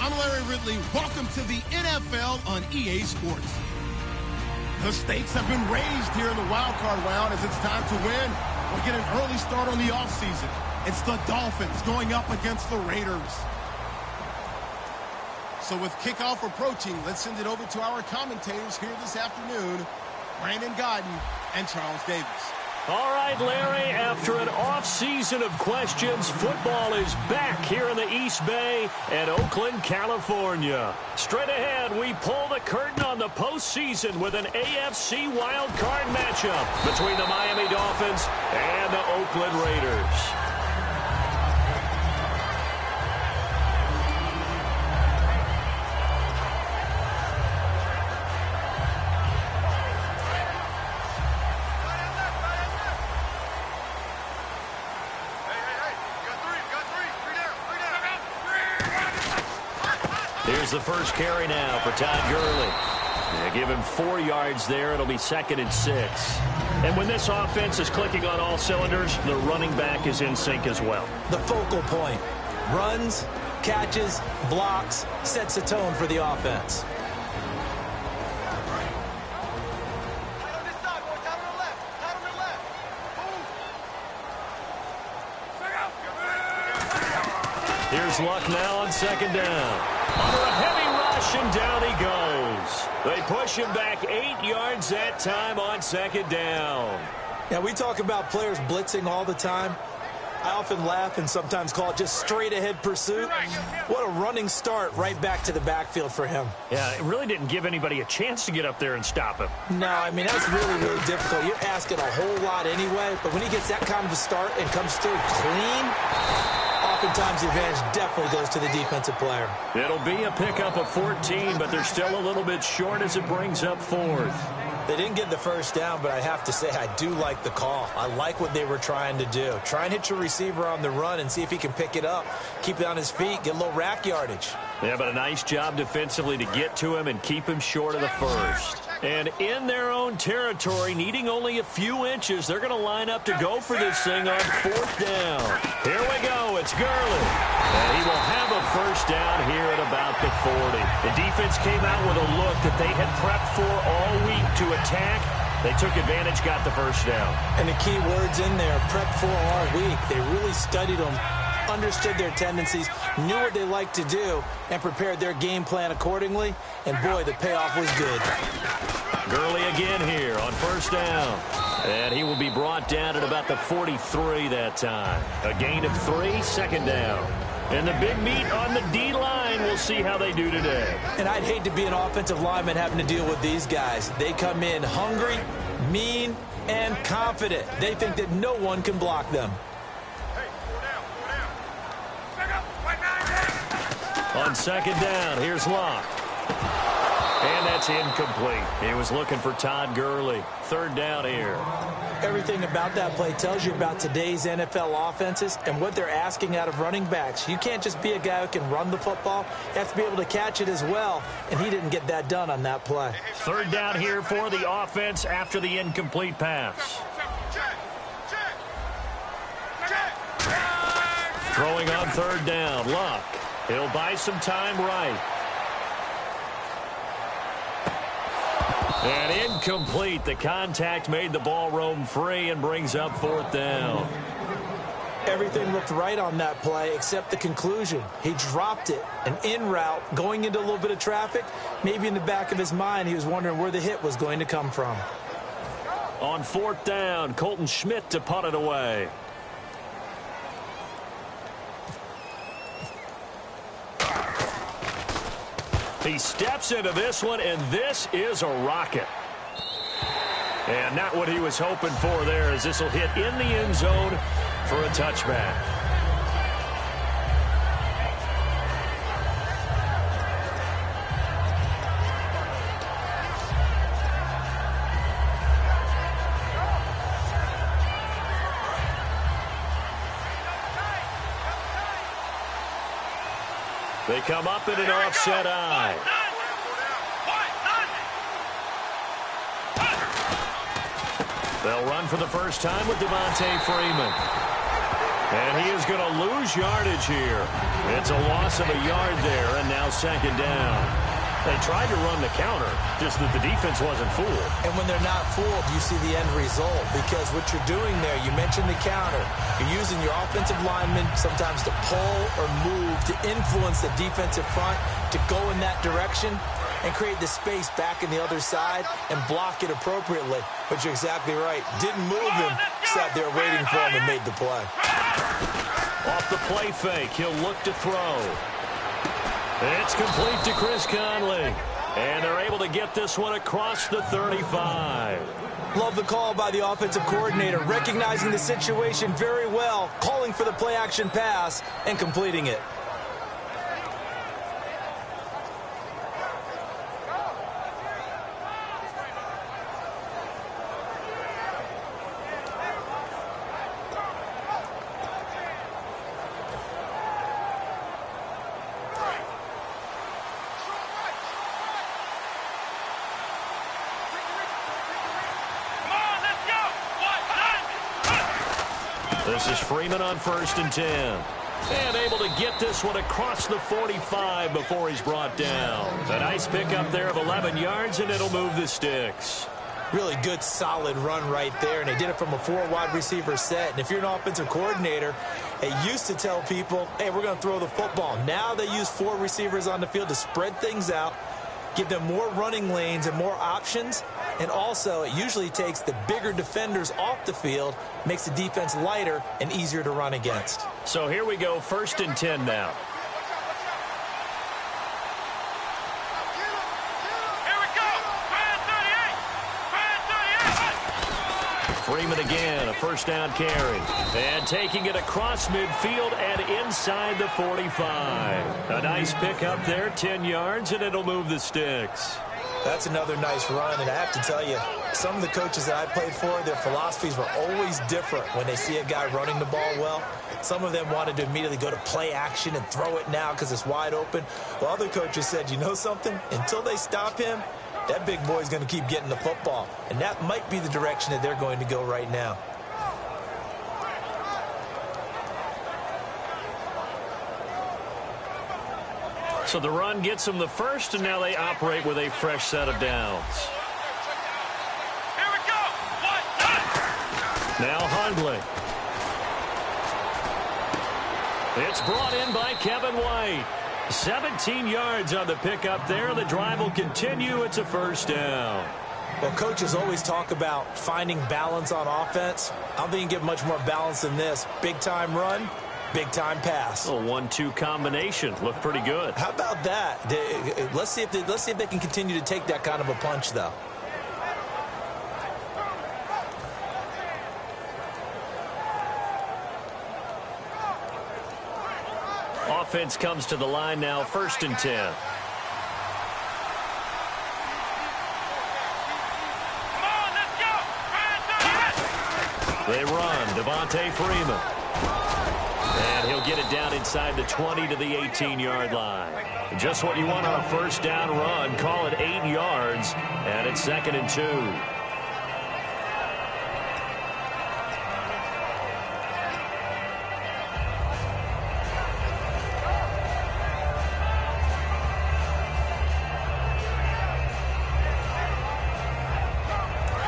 I'm Larry Ridley. Welcome to the NFL on EA Sports. The stakes have been raised here in the wild card round as it's time to win or get an early start on the offseason. It's the Dolphins going up against the Raiders. So with kickoff approaching, let's send it over to our commentators here this afternoon, Brandon Godden and Charles Davis. All right, Larry, after an off-season of questions, football is back here in the East Bay at Oakland, California. Straight ahead, we pull the curtain on the postseason with an AFC wildcard matchup between the Miami Dolphins and the Oakland Raiders. Here's the first carry now for Todd Gurley. Give him 4 yards there. It'll be 2nd and 6. And when this offense is clicking on all cylinders, the running back is in sync as well. The focal point. Runs, catches, blocks, sets the tone for the offense. Here's Luck now on 2nd down. Under a heavy rush, and down he goes. They push him back 8 yards that time on 2nd down. Yeah, we talk about players blitzing all the time. I often laugh and sometimes call it just straight-ahead pursuit. What a running start right back to the backfield for him. Yeah, it really didn't give anybody a chance to get up there and stop him. No, I mean, that's really, really difficult. You're asking a whole lot anyway, but when he gets that kind of a start and comes through clean, oftentimes the advantage definitely goes to the defensive player. It'll be a pickup of 14, but they're still a little bit short as it brings up 4th. They didn't get the first down, but I have to say I do like the call. I like what they were trying to do. Try and hit your receiver on the run and see if he can pick it up. Keep it on his feet, get a little rack yardage. Yeah, but a nice job defensively to get to him and keep him short of the first. And in their own territory, needing only a few inches, they're going to line up to go for this thing on 4th down. Here we go. It's Gurley. And he will have a first down here at about the 40. The defense came out with a look that they had prepped for all week to attack. They took advantage, got the first down. And the key words in there, prep for all week. They really studied them, understood their tendencies, knew what they liked to do, and prepared their game plan accordingly. And, boy, the payoff was good. Gurley again here on 1st down. And he will be brought down at about the 43 that time. A gain of 3, 2nd down. And the big meat on the D-line, we'll see how they do today. And I'd hate to be an offensive lineman having to deal with these guys. They come in hungry, mean, and confident. They think that no one can block them. On 2nd down, here's Locke. And that's incomplete. He was looking for Todd Gurley. 3rd down here. Everything about that play tells you about today's NFL offenses and what they're asking out of running backs. You can't just be a guy who can run the football. You have to be able to catch it as well, and he didn't get that done on that play. 3rd down here for the offense after the incomplete pass. Throwing on 3rd down, Luck. He'll buy some time right. And incomplete. The contact made the ball roam free and brings up 4th down. Everything looked right on that play except the conclusion. He dropped it, an in route, going into a little bit of traffic. Maybe in the back of his mind, he was wondering where the hit was going to come from. On 4th down, Colton Schmidt to punt it away. He steps into this one, and this is a rocket. And not what he was hoping for there, as this will hit in the end zone for a touchback. They come up in an offset eye. They'll run for the first time with Devontae Freeman. And he is going to lose yardage here. It's a loss of a yard there, and now second down. They tried to run the counter, just that the defense wasn't fooled. And when they're not fooled, you see the end result, because what you're doing there, you mentioned the counter. You're using your offensive linemen sometimes to pull or move to influence the defensive front to go in that direction and create the space back in the other side and block it appropriately. But you're exactly right. Didn't move him, sat there waiting for him and made the play. Off the play fake, he'll look to throw. It's complete to Chris Conley. And they're able to get this one across the 35. Love the call by the offensive coordinator, recognizing the situation very well, calling for the play-action pass and completing it. This is Freeman on 1st and 10. And able to get this one across the 45 before he's brought down. A nice pickup there of 11 yards, and it'll move the sticks. Really good, solid run right there, and they did it from a 4-wide receiver set. And if you're an offensive coordinator, they used to tell people, hey, we're going to throw the football. Now they use 4 receivers on the field to spread things out, give them more running lanes and more options. And also, it usually takes the bigger defenders off the field, makes the defense lighter and easier to run against. So here we go, 1st and 10 now. Here we go. Freeman again, a first down carry. And taking it across midfield and inside the 45. A nice pickup there, 10 yards, and it'll move the sticks. That's another nice run, and I have to tell you, some of the coaches that I played for, their philosophies were always different when they see a guy running the ball well. Some of them wanted to immediately go to play action and throw it now because it's wide open. While other coaches said, you know something? Until they stop him, that big boy's going to keep getting the football. And that might be the direction that they're going to go right now. So the run gets them the first, and now they operate with a fresh set of downs. Here we go. Now Hundley. It's brought in by Kevin White. 17 yards on the pickup there. The drive will continue. It's a first down. Well, coaches always talk about finding balance on offense. I don't think you can get much more balance than this. Big-time run, big-time pass. A 1-2 combination. Looked pretty good. How about that? Let's see if they can continue to take that kind of a punch, though. Offense comes to the line now, 1st and 10. Come on, let's go. They run, Devontae Freeman. And he'll get it down inside the 20 to the 18-yard line. Just what you want on a first down run. Call it 8 yards, and it's 2nd and 2.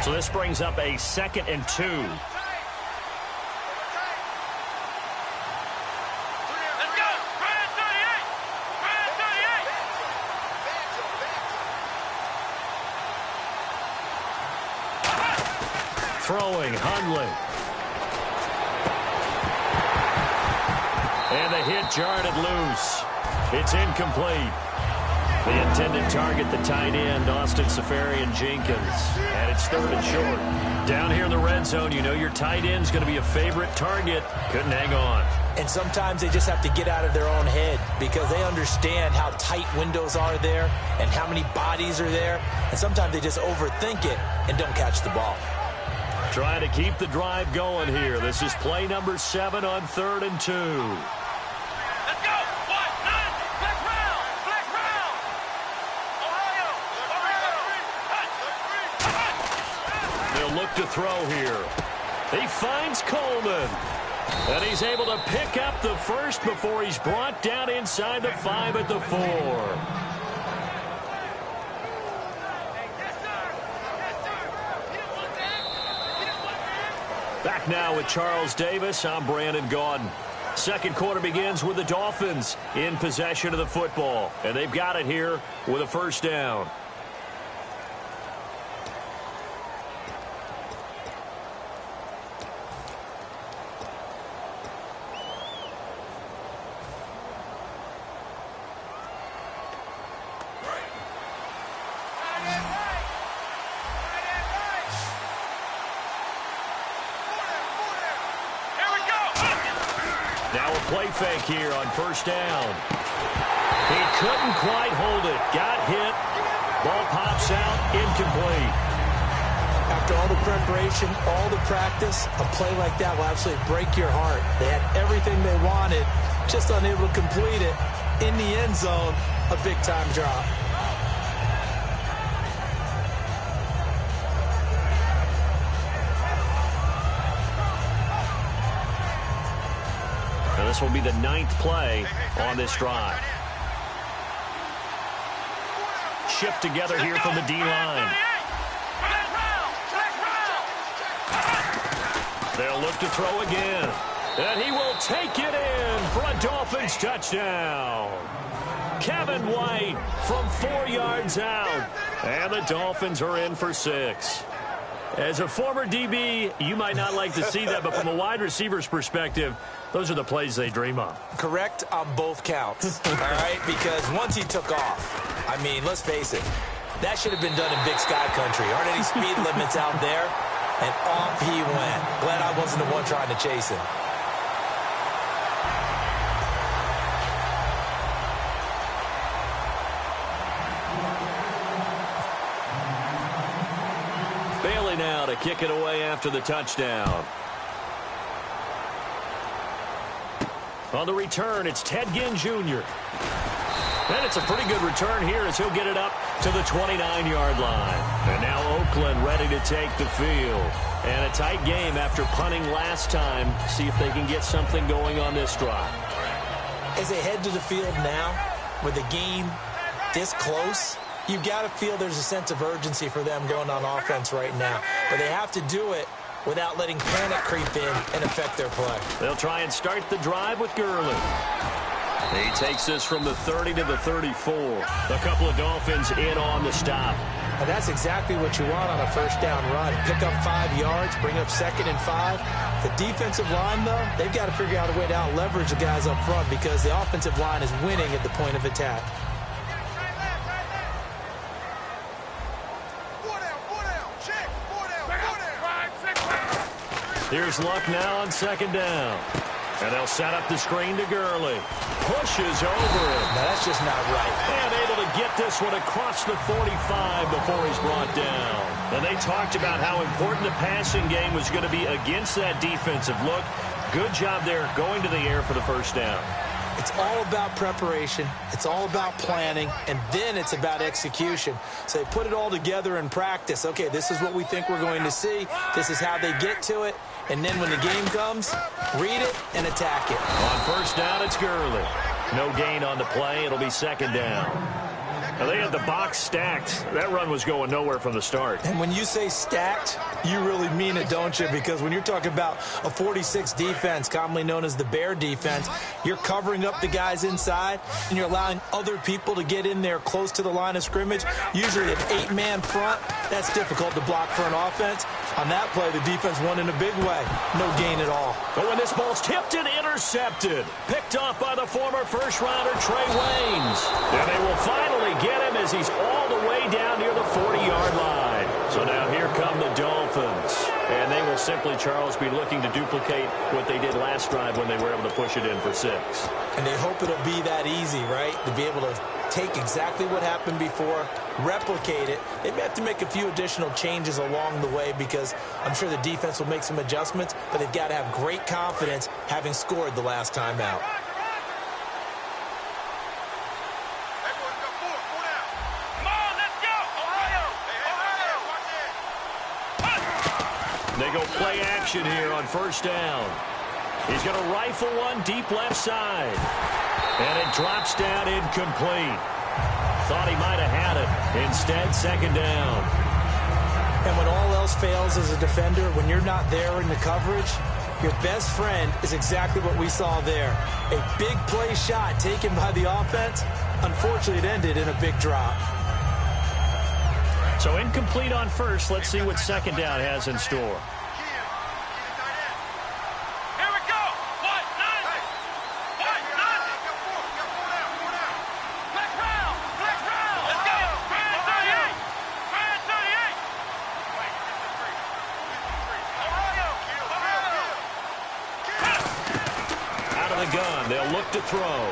So this brings up a 2nd and 2. Let's go. Brand 38. Brand 38. Throwing, Hundley. And the hit jarred it loose. It's incomplete. The intended target, the tight end, Austin Safarian-Jenkins. And it's 3rd and short. Down here in the red zone, you know your tight end's going to be a favorite target. Couldn't hang on. And sometimes they just have to get out of their own head because they understand how tight windows are there and how many bodies are there. And sometimes they just overthink it and don't catch the ball. Trying to keep the drive going here. This is play number 7 on 3rd and 2. Let's go. What? 9. Flex round. Flex round. Ohio. They'll look to throw here. He finds Coleman. And he's able to pick up the first before he's brought down inside the 5 at the 4. Back now with Charles Davis. I'm Brandon Gaudin. Second quarter begins with the Dolphins in possession of the football. And they've got it here with a first down. Now a play fake here on first down. He couldn't quite hold it. Got hit. Ball pops out. Incomplete. After all the preparation, all the practice, a play like that will absolutely break your heart. They had everything they wanted, just unable to complete it. In the end zone, a big-time drop. This will be the 9th play on this drive. Shift together here from the D-line. They'll look to throw again. And he will take it in for a Dolphins touchdown. Kevin White from 4 yards out. And the Dolphins are in for 6. As a former DB, you might not like to see that, but from a wide receiver's perspective, those are the plays they dream of. Correct on both counts, all right? Because once he took off, I mean, let's face it, that should have been done in Big Sky Country. Aren't any speed limits out there? And off he went. Glad I wasn't the one trying to chase him. Bailey now to kick it away after the touchdown. On the return, it's Ted Ginn Jr. And it's a pretty good return here as he'll get it up to the 29-yard line. And now Oakland ready to take the field. And a tight game after punting last time. See if they can get something going on this drive. As they head to the field now, with the game this close, you've got to feel there's a sense of urgency for them going on offense right now. But they have to do it without letting panic creep in and affect their play. They'll try and start the drive with Gurley. He takes this from the 30 to the 34. A couple of Dolphins in on the stop. And that's exactly what you want on a first down run. Pick up 5 yards, bring up 2nd and 5. The defensive line, though, they've got to figure out a way to out-leverage the guys up front because the offensive line is winning at the point of attack. Here's Luck now on 2nd down. And they'll set up the screen to Gurley. Pushes over it. Now, that's just not right. And able to get this one across the 45 before he's brought down. And they talked about how important the passing game was going to be against that defensive look. Good job there going to the air for the first down. It's all about preparation. It's all about planning. And then it's about execution. So they put it all together in practice. Okay, this is what we think we're going to see. This is how they get to it. And then when the game comes, read it and attack it. On first down, it's Gurley. No gain on the play. It'll be 2nd down. Now, they had the box stacked. That run was going nowhere from the start. And when you say stacked, you really mean it, don't you? Because when you're talking about a 46 defense, commonly known as the Bear defense, you're covering up the guys inside, and you're allowing other people to get in there close to the line of scrimmage. Usually an 8-man front, that's difficult to block for an offense. On that play, the defense won in a big way. No gain at all. But when this ball's tipped and intercepted, picked off by the former first-rounder Trey Waynes. And they will finally get him as he's all the way down near the 40-yard line. So now here come the Dolphins. And they will simply, Charles, be looking to duplicate what they did last drive when they were able to push it in for 6. And they hope it'll be that easy, right? To be able to take exactly what happened before, replicate it. They may have to make a few additional changes along the way because I'm sure the defense will make some adjustments, but they've got to have great confidence having scored the last time out. They go play action here on first down. He's going to rifle one deep left side. And it drops down incomplete. Thought he might have had it. Instead, second down. And when all else fails as a defender, when you're not there in the coverage, your best friend is exactly what we saw there. A big play shot taken by the offense. Unfortunately, it ended in a big drop. So incomplete on first. Let's see what second down has in store. Gun. They'll look to throw.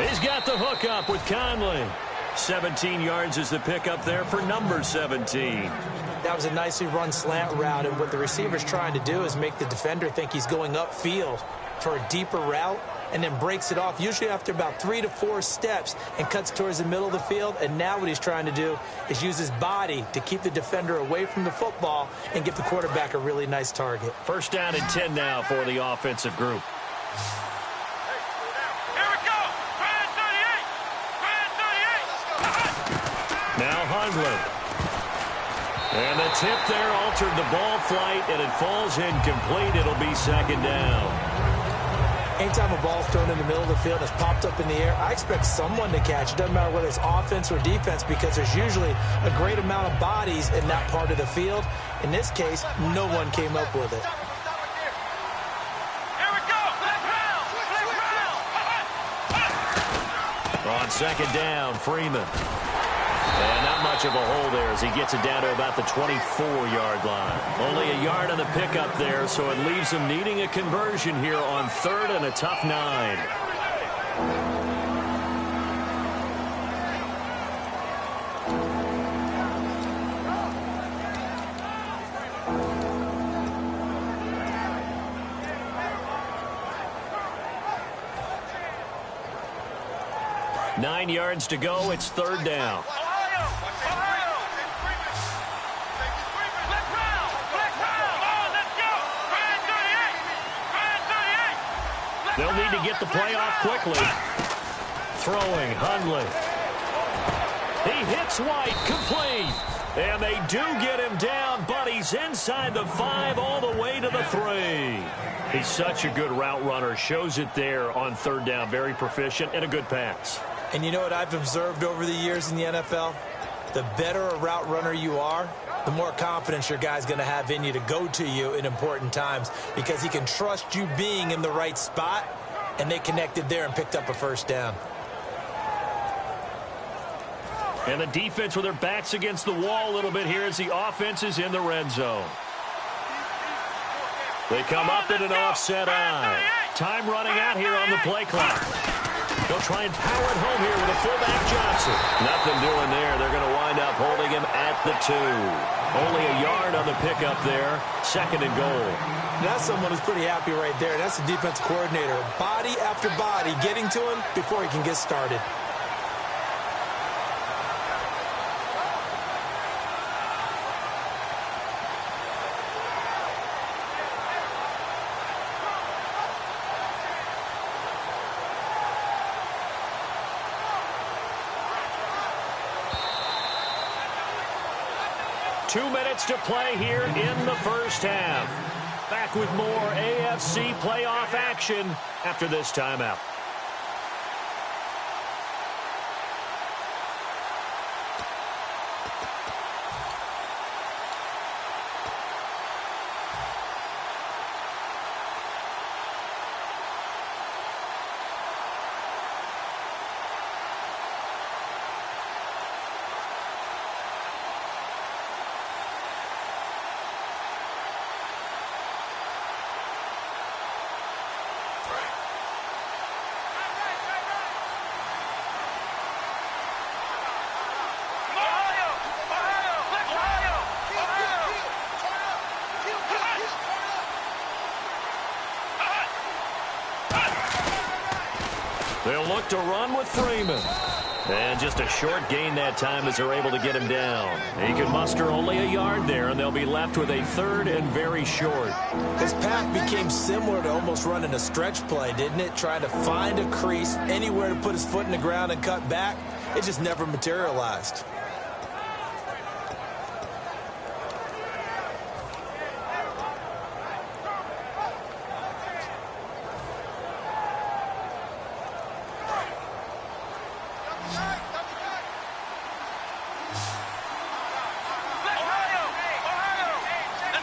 He's got the hook up with Conley. 17 yards is the pickup there for number 17. That was a nicely run slant route, and what the receiver's trying to do is make the defender think he's going upfield for a deeper route, and then breaks it off, usually after about 3 to 4 steps, and cuts towards the middle of the field. And now what he's trying to do is use his body to keep the defender away from the football and give the quarterback a really nice target. First down and 10 now for the offensive group. Here we go! Brand 38! Now Hundley. And the tip there altered the ball flight, and it falls incomplete. It'll be second down. Anytime a ball's thrown in the middle of the field and it's popped up in the air, I expect someone to catch. It doesn't matter whether it's offense or defense, because there's usually a great amount of bodies in that part of the field. In this case, no one came up with it. Here we go! On second down, Freeman. And not much of a hole there as he gets it down to about the 24-yard line. Only a yard on the pickup there, so it leaves him needing a conversion here on third and a tough 9. Nine yards to go. It's third down. They'll need to get the play off quickly. Throwing, Hundley. He hits White, complete. And they do get him down, but he's inside the 5 all the way to the 3. He's such a good route runner. Shows it there on third down. Very proficient and a good pass. And you know what I've observed over the years in the NFL? The better a route runner you are, the more confidence your guy's going to have in you to go to you in important times, because he can trust you being in the right spot, and they connected there and picked up a first down. And the defense with their backs against the wall a little bit here as the offense is in the red zone. They come up in an offset eye. Time running out here on the play clock. They'll try and power it home here with a fullback Johnson. Nothing doing there. They're going to wind up holding him at the 2. Only a yard on the pickup there. Second and goal. That's someone who's pretty happy right there. That's the defense coordinator. Body after body getting to him before he can get started. Two minutes to play here in the first half. Back with more AFC playoff action after this timeout. They'll look to run with Freeman. And just a short gain that time as they're able to get him down. He can muster only a yard there, and they'll be left with a third and very short. His path became similar to almost running a stretch play, didn't it? Trying to find a crease, anywhere to put his foot in the ground and cut back. It just never materialized.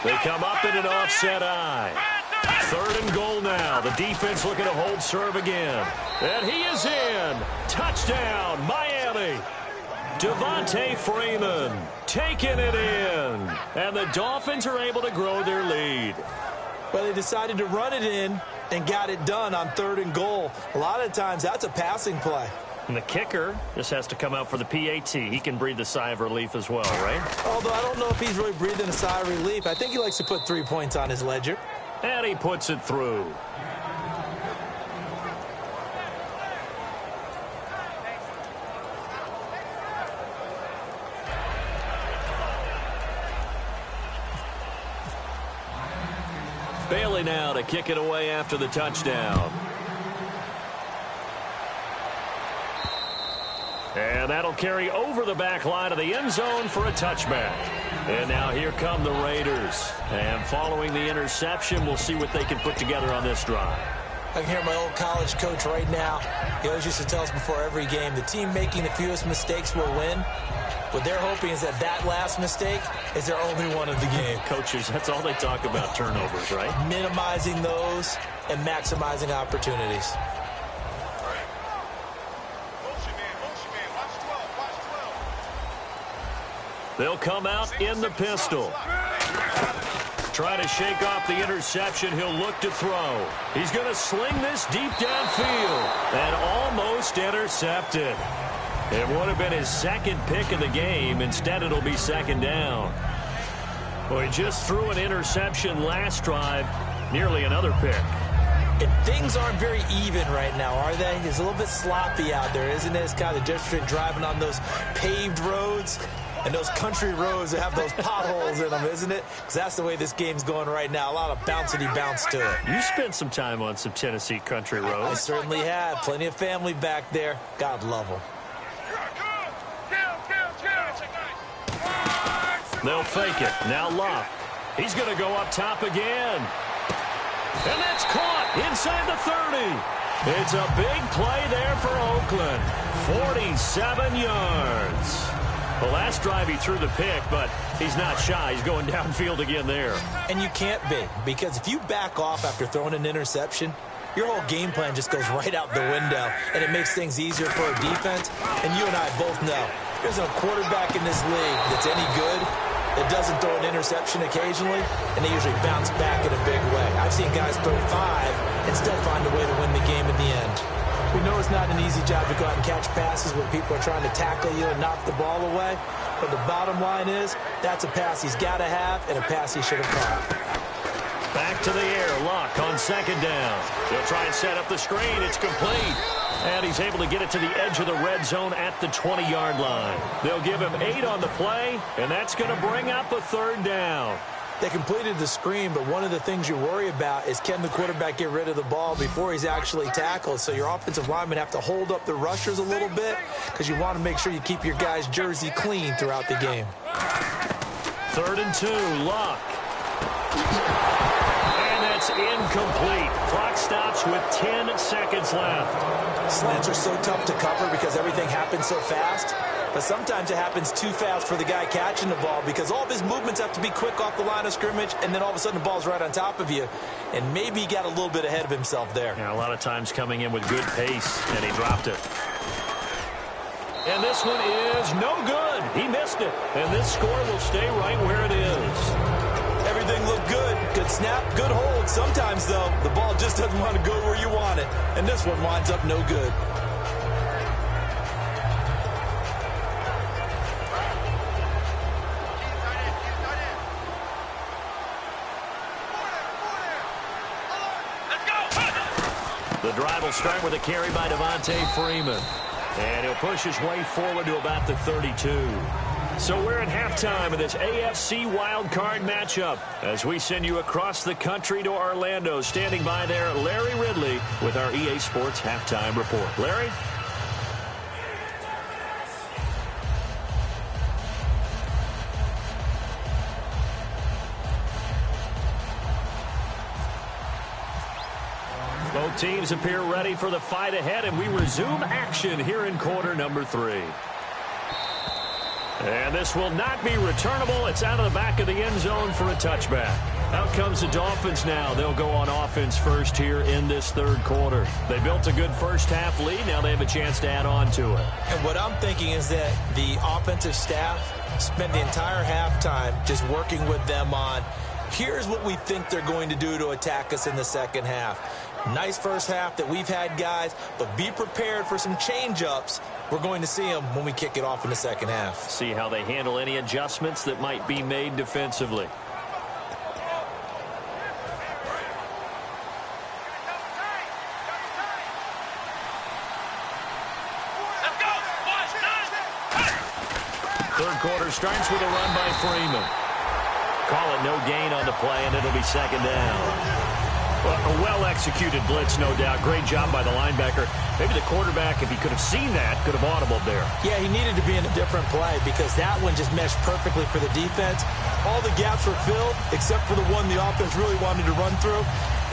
They come up in an offset eye. 3rd and goal now. The defense looking to hold serve again. And he is in. Touchdown, Miami. Devontae Freeman taking it in. And the Dolphins are able to grow their lead. Well, they decided to run it in and got it done on 3rd and goal. A lot of times that's a passing play. And the kicker just has to come out for the PAT. He can breathe a sigh of relief as well, right? Although I don't know if he's really breathing a sigh of relief. I think he likes to put 3 points on his ledger. And he puts it through. Bailey now to kick it away after the touchdown. And that'll carry over the back line of the end zone for a touchback. And now here come the Raiders. And following the interception, we'll see what they can put together on this drive. I can hear my old college coach right now. He always used to tell us before every game, the team making the fewest mistakes will win. What they're hoping is that that last mistake is their only one of the game. Coaches, that's all they talk about, turnovers, right? Minimizing those and maximizing opportunities. They'll come out in the pistol. Trying to shake off the interception. He'll look to throw. He's going to sling this deep downfield. And almost intercepted. It would have been his second pick of the game. Instead, it'll be 2nd down. Well, he just threw an interception last drive. Nearly another pick. And things aren't very even right now, are they? It's a little bit sloppy out there, isn't it? It's kind of different between driving on those paved roads and those country roads that have those potholes in them, isn't it? Because that's the way this game's going right now. A lot of bouncy bounce to it. You spent some time on some Tennessee country roads. I certainly have. Plenty of family back there. God love them. They'll fake it. Now Luck. He's going to go up top again. And that's caught inside the 30. It's a big play there for Oakland. 47 yards. The last drive he threw the pick, but he's not shy. He's going downfield again there. And you can't be, because if you back off after throwing an interception, your whole game plan just goes right out the window, and it makes things easier for a defense. And you and I both know there's no quarterback in this league that's any good that doesn't throw an interception occasionally, and they usually bounce back in a big way. I've seen guys throw 5 and still find a way to win the game in the end. We know it's not an easy job to go out and catch passes when people are trying to tackle you and knock the ball away. But the bottom line is, that's a pass he's got to have and a pass he should have caught. Back to the air. Luck on 2nd down. He'll try and set up the screen. It's complete. And he's able to get it to the edge of the red zone at the 20-yard line. They'll give him 8 on the play, and that's going to bring up a 3rd down. They completed the screen, but one of the things you worry about is can the quarterback get rid of the ball before he's actually tackled? So your offensive linemen have to hold up the rushers a little bit because you want to make sure you keep your guy's jersey clean throughout the game. 3rd and 2, Luck. And that's incomplete. Clock stops with 10 seconds left. Slants are so tough to cover because everything happens so fast. But sometimes it happens too fast for the guy catching the ball because all of his movements have to be quick off the line of scrimmage, and then all of a sudden the ball's right on top of you. And maybe he got a little bit ahead of himself there. Yeah, a lot of times coming in with good pace, and he dropped it. And this one is no good. He missed it. And this score will stay right where it is. Everything looked good. Good snap, good hold. Sometimes, though, the ball just doesn't want to go where you want it. And this one winds up no good. The drive will start with a carry by Devontae Freeman. And he'll push his way forward to about the 32. So we're at halftime of this AFC wildcard matchup as we send you across the country to Orlando. Standing by there, Larry Ridley with our EA Sports Halftime Report. Larry? Both teams appear ready for the fight ahead, and we resume action here in quarter number 3. And this will not be returnable. It's out of the back of the end zone for a touchback. Out comes the Dolphins now. They'll go on offense first here in this third quarter. They built a good first-half lead. Now they have a chance to add on to it. And what I'm thinking is that the offensive staff spent the entire halftime just working with them on, here's what we think they're going to do to attack us in the second half. Nice first half that we've had, guys, but be prepared for some change-ups. We're going to see them when we kick it off in the second half. See how they handle any adjustments that might be made defensively. Third quarter starts with a run by Freeman. Call it no gain on the play, and it'll be second down. A well-executed blitz, no doubt. Great job by the linebacker. Maybe the quarterback, if he could have seen that, could have audibled there. Yeah, he needed to be in a different play because that one just meshed perfectly for the defense. All the gaps were filled except for the one the offense really wanted to run through,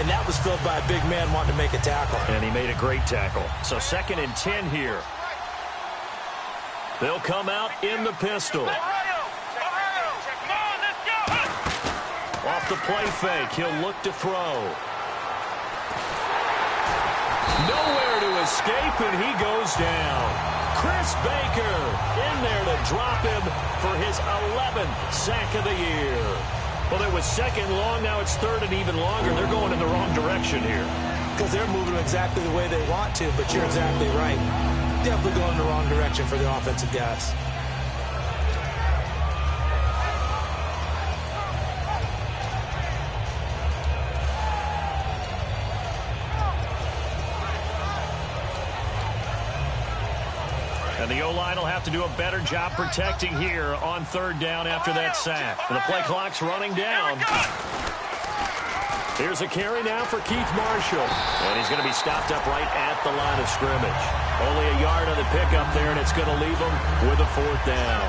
and that was filled by a big man wanting to make a tackle. And he made a great tackle. So 2nd and 10 here. They'll come out in the pistol. Off the play fake, he'll look to throw. Nowhere to escape, and he goes down. Chris Baker in there to drop him for his 11th sack of the year. Well, it was 2nd long, now it's 3rd and even longer. They're going in the wrong direction here. Because they're moving exactly the way they want to, but you're exactly right. Definitely going in the wrong direction for the offensive guys. And the O-line will have to do a better job protecting here on 3rd down after that sack. And the play clock's running down. Here's a carry now for Keith Marshall. And he's going to be stopped up right at the line of scrimmage. Only a yard on the pickup there, and it's going to leave him with a 4th down.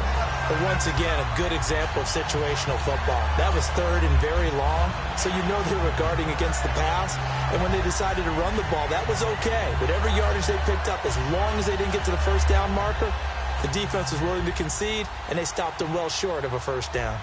But once again, a good example of situational football. That was 3rd and very long, so you know they were guarding against the pass. And when they decided to run the ball, that was okay. Whatever yardage they picked up, as long as they didn't get to the 1st down marker, the defense was willing to concede, and they stopped them well short of a 1st down.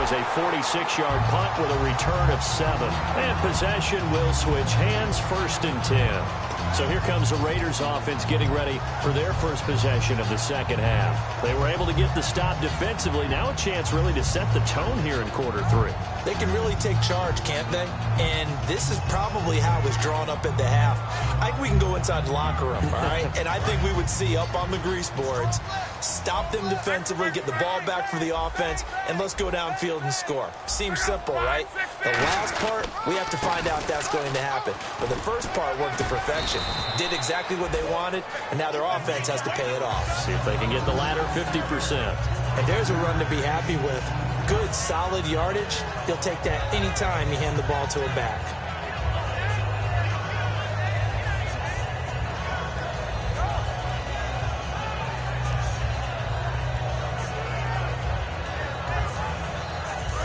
A 46-yard punt with a return of 7. And possession will switch hands, 1st and 10. So here comes the Raiders offense getting ready for their first possession of the second half. They were able to get the stop defensively. Now a chance really to set the tone here in quarter 3. They can really take charge, can't they? And this is probably how it was drawn up at the half. I think we can go inside the locker room, all right? And I think we would see up on the grease boards, stop them defensively, get the ball back for the offense, and let's go downfield and score. Seems simple, right? The last part, we have to find out that's going to happen. But the first part worked to perfection. Did exactly what they wanted, and now their offense has to pay it off. See if they can get the latter 50%. And there's a run to be happy with. Good, solid yardage. He'll take that anytime you hand the ball to a back.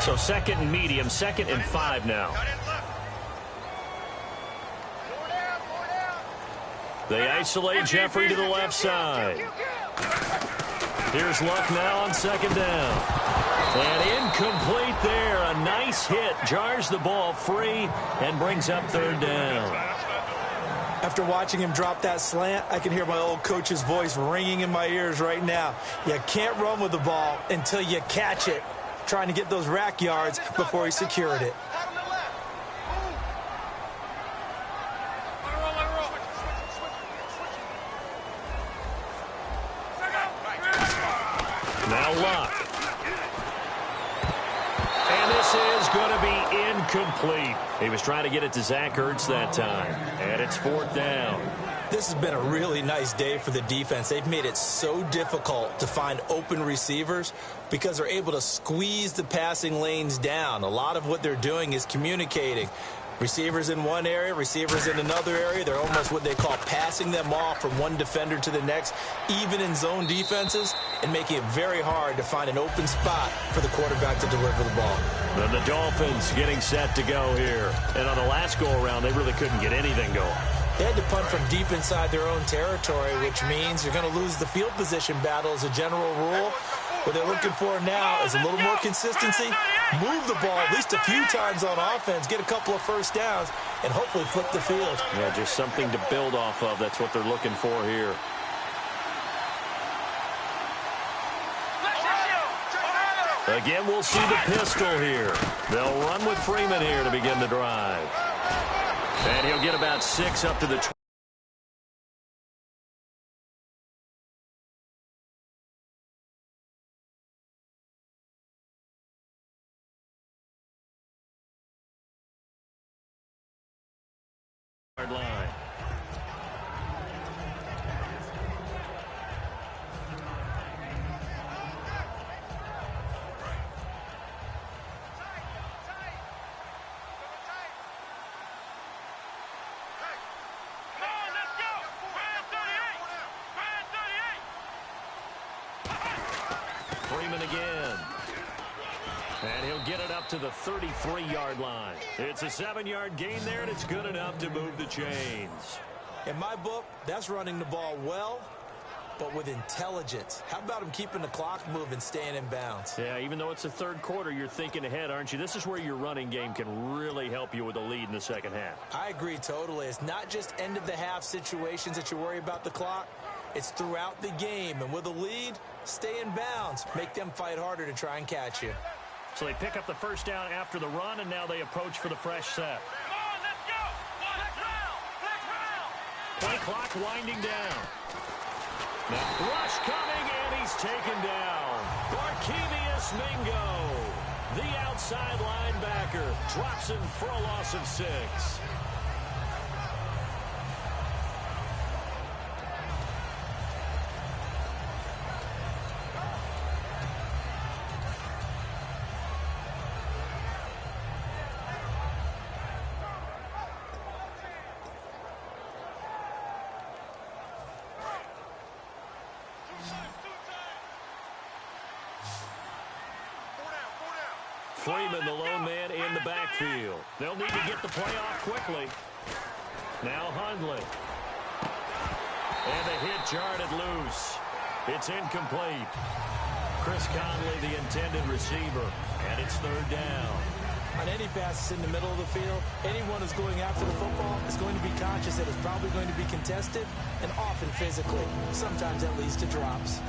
So 2nd and medium, 2nd and 5 now. They isolate Jeffrey to the left side. Here's Luck now on 2nd down. And incomplete there. A nice hit. Jars the ball free and brings up 3rd down. After watching him drop that slant, I can hear my old coach's voice ringing in my ears right now. You can't run with the ball until you catch it. Trying to get those rack yards before he secured it. Now Luck. And this is going to be incomplete. He was trying to get it to Zach Ertz that time. And it's 4th down. This has been a really nice day for the defense. They've made it so difficult to find open receivers because they're able to squeeze the passing lanes down. A lot of what they're doing is communicating. Receivers in one area, receivers in another area. They're almost what they call passing them off from one defender to the next, even in zone defenses, and making it very hard to find an open spot for the quarterback to deliver the ball. And the Dolphins getting set to go here. And on the last go-around, they really couldn't get anything going. They had to punt from deep inside their own territory, which means you're going to lose the field position battle as a general rule. What they're looking for now is a little more consistency, move the ball at least a few times on offense, get a couple of first downs, and hopefully flip the field. Yeah, just something to build off of. That's what they're looking for here. Again, we'll see the pistol here. They'll run with Freeman here to begin the drive. And he'll get about 6 up to the 20. Line. Freeman again. And he'll get it up to the 33-yard line. It's a 7-yard gain there, and it's good enough to move the chains. In my book, that's running the ball well, but with intelligence. How about him keeping the clock moving, staying in bounds? Yeah, even though it's the third quarter, you're thinking ahead, aren't you? This is where your running game can really help you with a lead in the second half. I agree totally. It's not just end-of-the-half situations that you worry about the clock. It's throughout the game. And with a lead, stay in bounds. Make them fight harder to try and catch you. So they pick up the first down after the run, and now they approach for the fresh set. Come on, let's go! Flex round! Flex round! Play clock winding down. Now rush coming, and he's taken down. Barkevius Mingo, the outside linebacker, drops him for a loss of 6. Freeman, the lone man in the backfield. They'll need to get the play off quickly. Now Hundley. And the hit jarred loose. It's incomplete. Chris Conley, the intended receiver. And it's 3rd down. On any passes in the middle of the field, anyone who's going after the football is going to be conscious that it's probably going to be contested and often physically. Sometimes that leads to drops.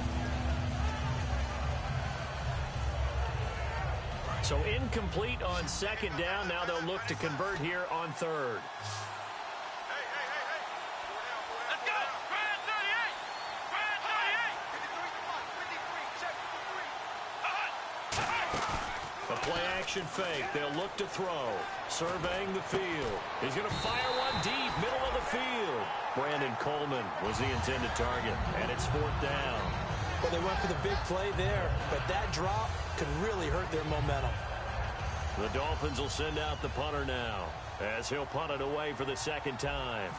So incomplete on 2nd down. Now they'll look to convert here on 3rd. Let's go! Grand 38! Grand 38! A play-action fake. They'll look to throw. Surveying the field. He's going to fire one deep, middle of the field. Brandon Coleman was the intended target, and it's 4th down. Well, they went for the big play there, but that drop could really hurt their momentum. The Dolphins will send out the punter now, as he'll punt it away for the 2nd time.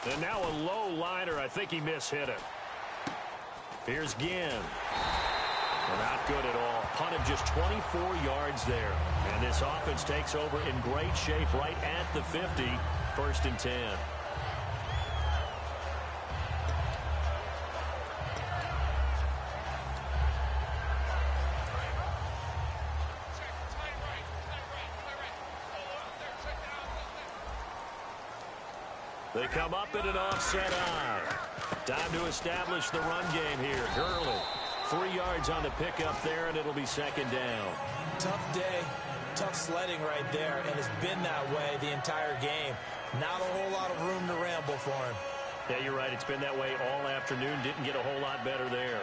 And now a low liner. I think he mishit it. Here's Ginn. Not good at all. Punt of just 24 yards there. And this offense takes over in great shape right at the 50. 1st and 10. They come up in an offset eye. Time to establish the run game here. Gurley, 3 yards on the pickup there, and it'll be 2nd down. Tough day, tough sledding right there, and it's been that way the entire game. Not a whole lot of room to ramble for him. Yeah, you're right. It's been that way all afternoon. Didn't get a whole lot better there.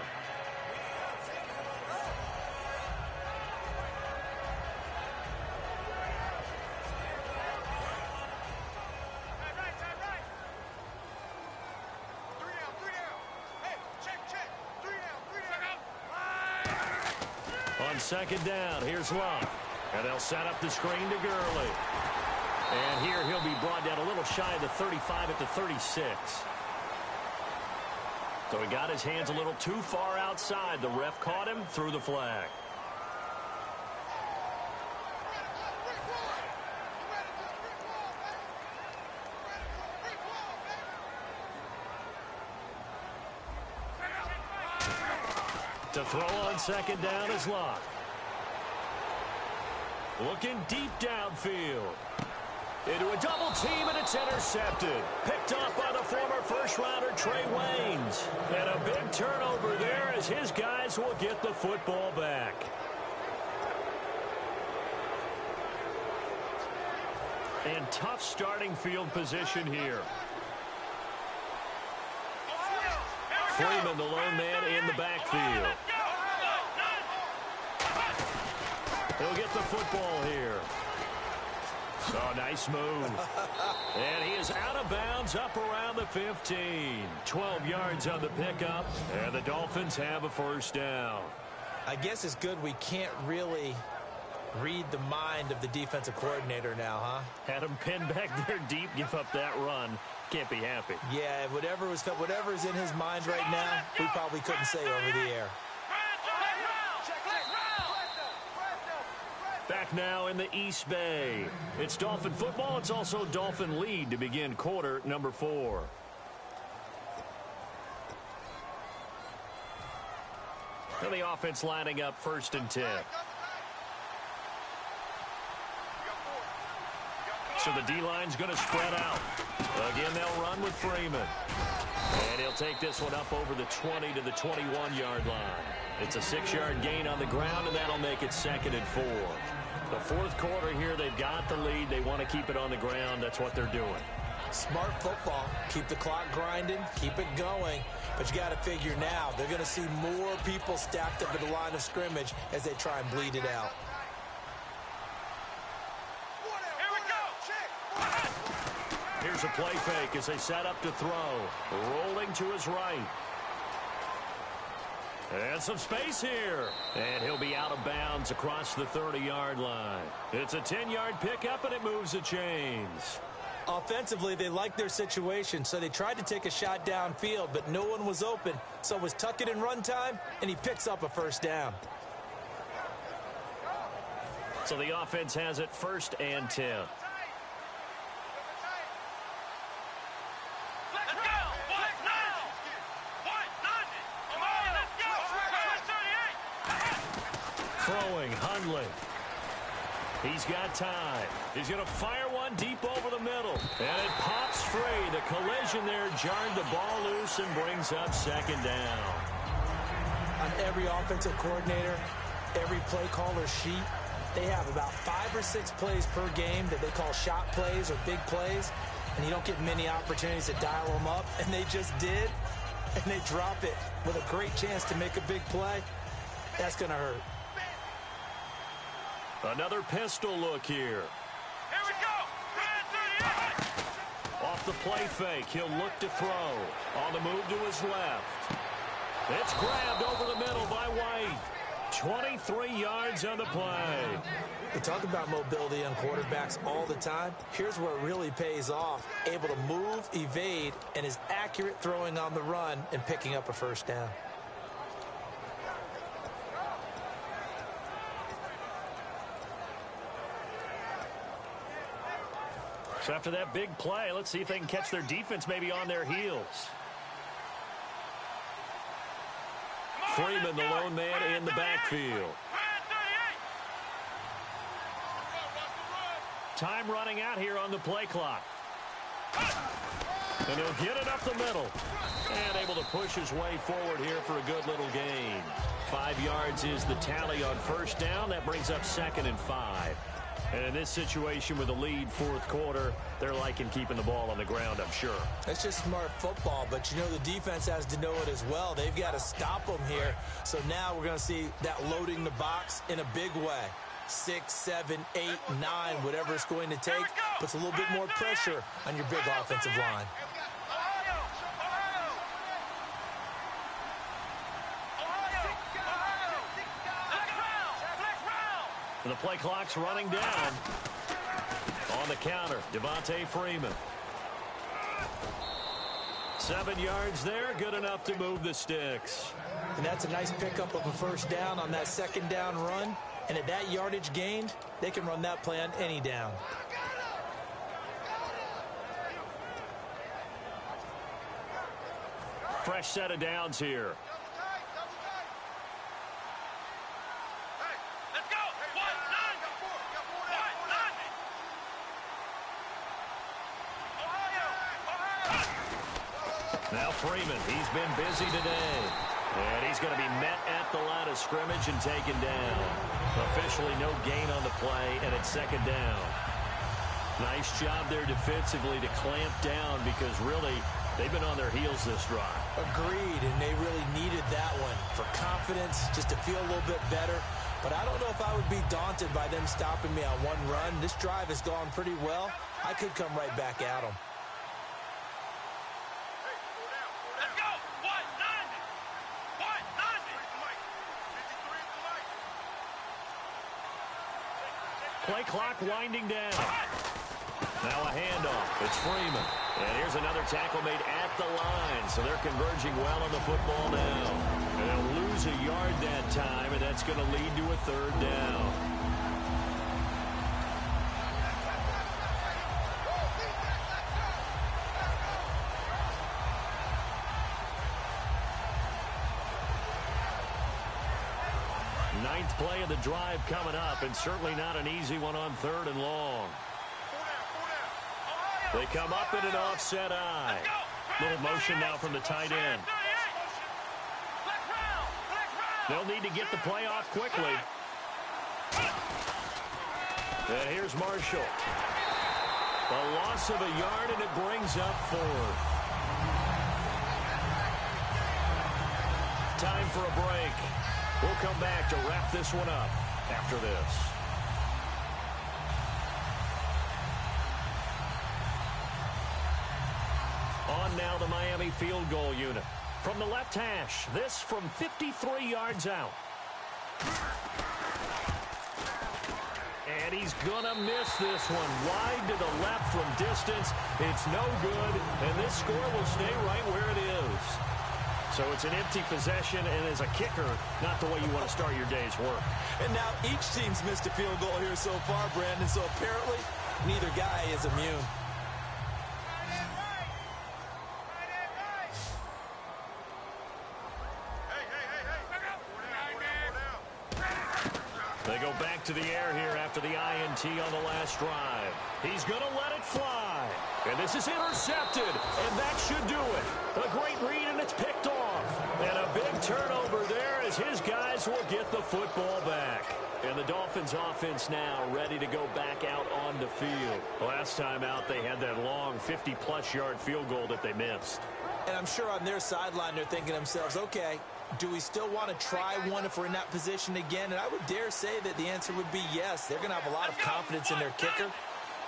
On second down, here's Luck. And they'll set up the screen to Gurley. And here he'll be brought down a little shy of the 35 at the 36. So he got his hands a little too far outside. The ref caught him, threw the flag. To throw on second down is Luck. Looking deep downfield. Into a double team, and it's intercepted. Picked off by the former first-rounder Trey Waynes. And a big turnover there as his guys will get the football back. And tough starting field position here. Freeman, the lone man in the backfield. He'll get the football here. Oh, nice move. And he is out of bounds up around the 15. 12 yards on the pickup, and the Dolphins have a first down. I guess it's good we can't really read the mind of the defensive coordinator now, huh? Had him pinned back there deep, give up that run. Can't be happy. Yeah, whatever's in his mind right now, we probably couldn't say over the air. Back now in the East Bay. It's Dolphin football. It's also Dolphin lead to begin quarter number 4. And the offense lining up 1st and 10. So the D-line's going to spread out. Again, they'll run with Freeman. And he'll take this one up over the 20 to the 21-yard line. It's a 6-yard gain on the ground, and that'll make it 2nd and 4. The 4th quarter here, they've got the lead. They want to keep it on the ground. That's what they're doing. Smart football. Keep the clock grinding. Keep it going. But you got to figure now, they're going to see more people stacked up at the line of scrimmage as they try and bleed it out. Here's a play fake as they set up to throw. Rolling to his right. And some space here. And he'll be out of bounds across the 30-yard line. It's a 10-yard pickup, and it moves the chains. Offensively, they like their situation, so they tried to take a shot downfield, but no one was open. So it was tuck it in run time, and he picks up a first down. So the offense has it 1st and 10. Throwing, Hundley. He's got time. He's going to fire one deep over the middle. And it pops free. The collision there jarred the ball loose and brings up 2nd down. On every offensive coordinator, every play caller sheet, they have about 5 or 6 plays per game that they call shot plays or big plays. And you don't get many opportunities to dial them up. And they just did. And they drop it with a great chance to make a big play. That's going to hurt. Another pistol look here. Here we go. Off the play fake, he'll look to throw. On the move to his left. It's grabbed over the middle by White. 23 yards on the play. We talk about mobility on quarterbacks all the time. Here's where it really pays off. Able to move, evade, and is accurate throwing on the run and picking up a first down. So after that big play, let's see if they can catch their defense maybe on their heels. Freeman, the lone man in the backfield. Time running out here on the play clock. And he'll get it up the middle. And able to push his way forward here for a good little gain. 5 yards is the tally on 1st down. That brings up 2nd and 5. And in this situation with the lead fourth quarter, they're liking keeping the ball on the ground, I'm sure. That's just smart football, but you know the defense has to know it as well. They've got to stop them here. So now we're going to see that loading the box in a big way. 6, 7, 8, 9, whatever it's going to take, puts a little bit more pressure on your big offensive line. The play clock's running down. On the counter, Devontae Freeman. 7 yards there, good enough to move the sticks. And that's a nice pickup of a first down on that second down run. And at that yardage gained, they can run that play on any down. Fresh set of downs here. Now Freeman, he's been busy today. And he's going to be met at the line of scrimmage and taken down. Officially no gain on the play, and it's second down. Nice job there defensively to clamp down because really they've been on their heels this drive. Agreed, and they really needed that one for confidence, just to feel a little bit better. But I don't know if I would be daunted by them stopping me on one run. This drive has gone pretty well. I could come right back at them. Play clock winding down. Now a handoff. It's Freeman. And here's another tackle made at the line. So they're converging well on the football now. And they'll lose a yard that time, and that's going to lead to a third down. Ninth play of the drive coming up, and certainly not an easy one on third and long. They come up in an offset eye. Little motion now from the tight end. They'll need to get the play off quickly. And here's Marshall. A loss of a yard, and it brings up fourth. Time for a break. We'll come back to wrap this one up after this. On now the Miami field goal unit. From the left hash, this from 53 yards out. And he's going to miss this one. Wide to the left from distance. It's no good, and this score will stay right where it is. So it's an empty possession, and as a kicker, not the way you want to start your day's work. And now each team's missed a field goal here so far, Brandon, so apparently neither guy is immune. They go back to the air here after the INT on the last drive. He's going to let it fly. And this is intercepted, and that should do it. A great read, and it's picked off. And a big turnover there as his guys will get the football back. And the Dolphins offense now ready to go back out on the field. Last time out, they had that long 50-plus yard field goal that they missed. And I'm sure on their sideline they're thinking to themselves, okay, do we still want to try one if we're in that position again? And I would dare say that the answer would be yes. They're going to have a lot of confidence in their kicker.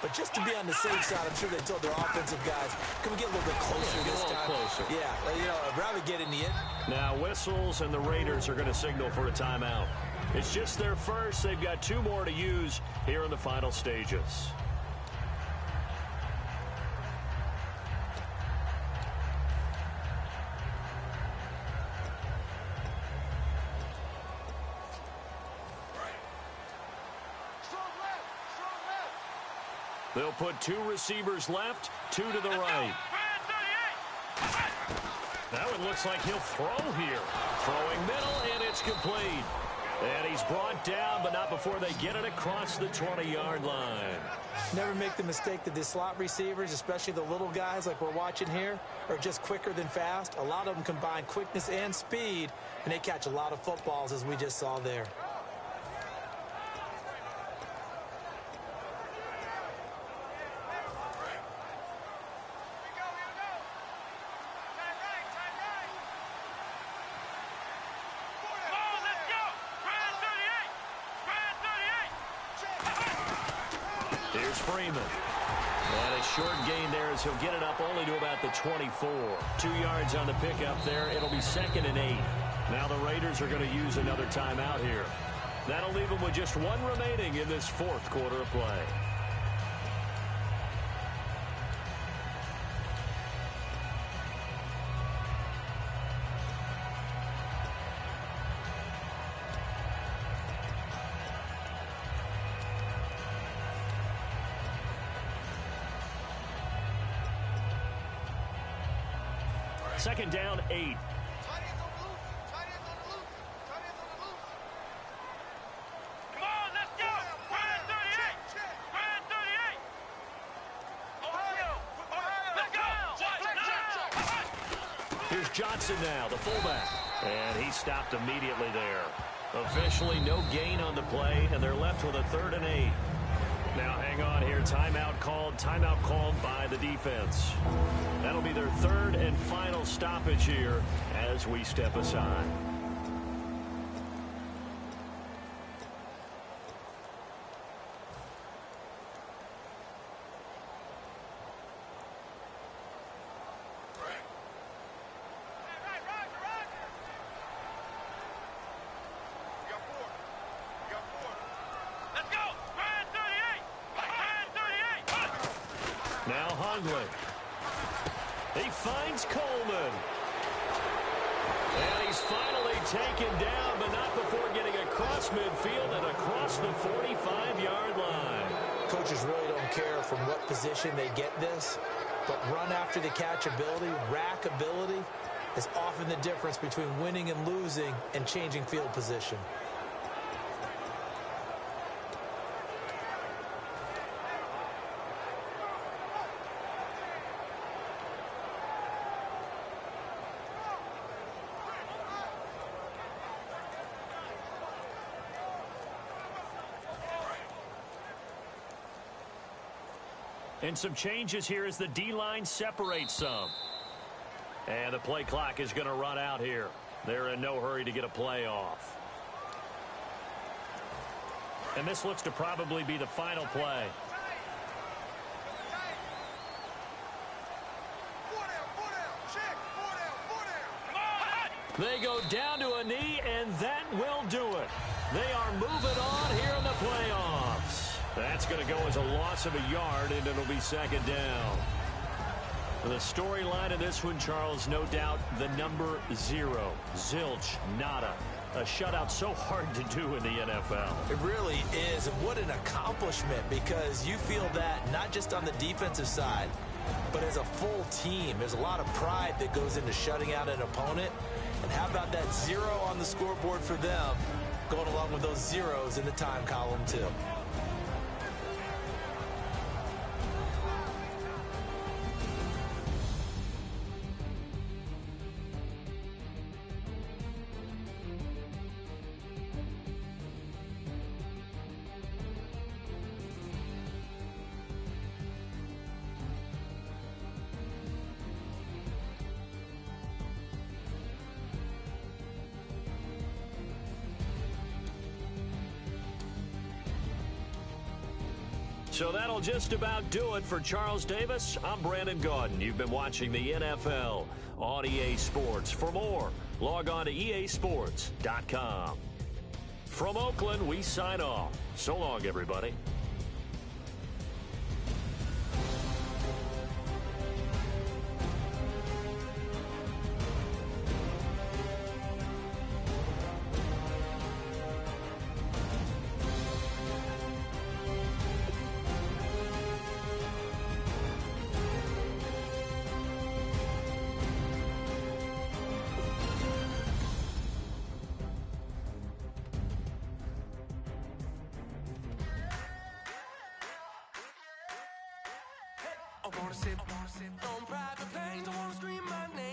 But just to be on the safe side, I'm sure they told their offensive guys, can we get a little bit closer this time? Closer. Yeah, you know, I'd rather get in the end. Now whistles, and the Raiders are going to signal for a timeout. It's just their first. They've got 2 more to use here in the final stages. They'll put 2 receivers left, 2 to the right. Now it looks like he'll throw here. Throwing middle, and it's complete. And he's brought down, but not before they get it across the 20-yard line. Never make the mistake that the slot receivers, especially the little guys like we're watching here, are just quicker than fast. A lot of them combine quickness and speed, and they catch a lot of footballs, as we just saw there. Freeman. And a short gain there as he'll get it up only to about the 24. 2 yards on the pickup there. It'll be 2nd and 8. Now the Raiders are going to use another timeout here. That'll leave them with just 1 remaining in this 4th quarter of play. Second down, 8. Here's Johnson now, the fullback. And he stopped immediately there. Officially no gain on the play, and they're left with a 3rd and 8. Now hang on here. Timeout called by the defense. That'll be their 3rd and final stoppage here as we step aside. He finds Coleman. And he's finally taken down, but not before getting across midfield and across the 45-yard line. Coaches really don't care from what position they get this, but run after the catch ability, rack ability, is often the difference between winning and losing and changing field position. And some changes here as the D-line separates some. And the play clock is going to run out here. They're in no hurry to get a play off. And this looks to probably be the final play. They go down to a knee, and that will do it. They are moving on here in the playoffs. That's going to go as a loss of a yard, and it'll be 2nd down. The storyline of this one, Charles, no doubt the number 0. Zilch, nada. A shutout so hard to do in the NFL. It really is. And what an accomplishment, because you feel that not just on the defensive side, but as a full team. There's a lot of pride that goes into shutting out an opponent. And how about that 0 on the scoreboard for them, going along with those zeros in the time column, too. So that'll just about do it for Charles Davis. I'm Brandon Gaudin. You've been watching the NFL on EA Sports. For more, log on to easports.com. From Oakland, we sign off. So long, everybody. I wanna sit on private planes, I wanna scream my name.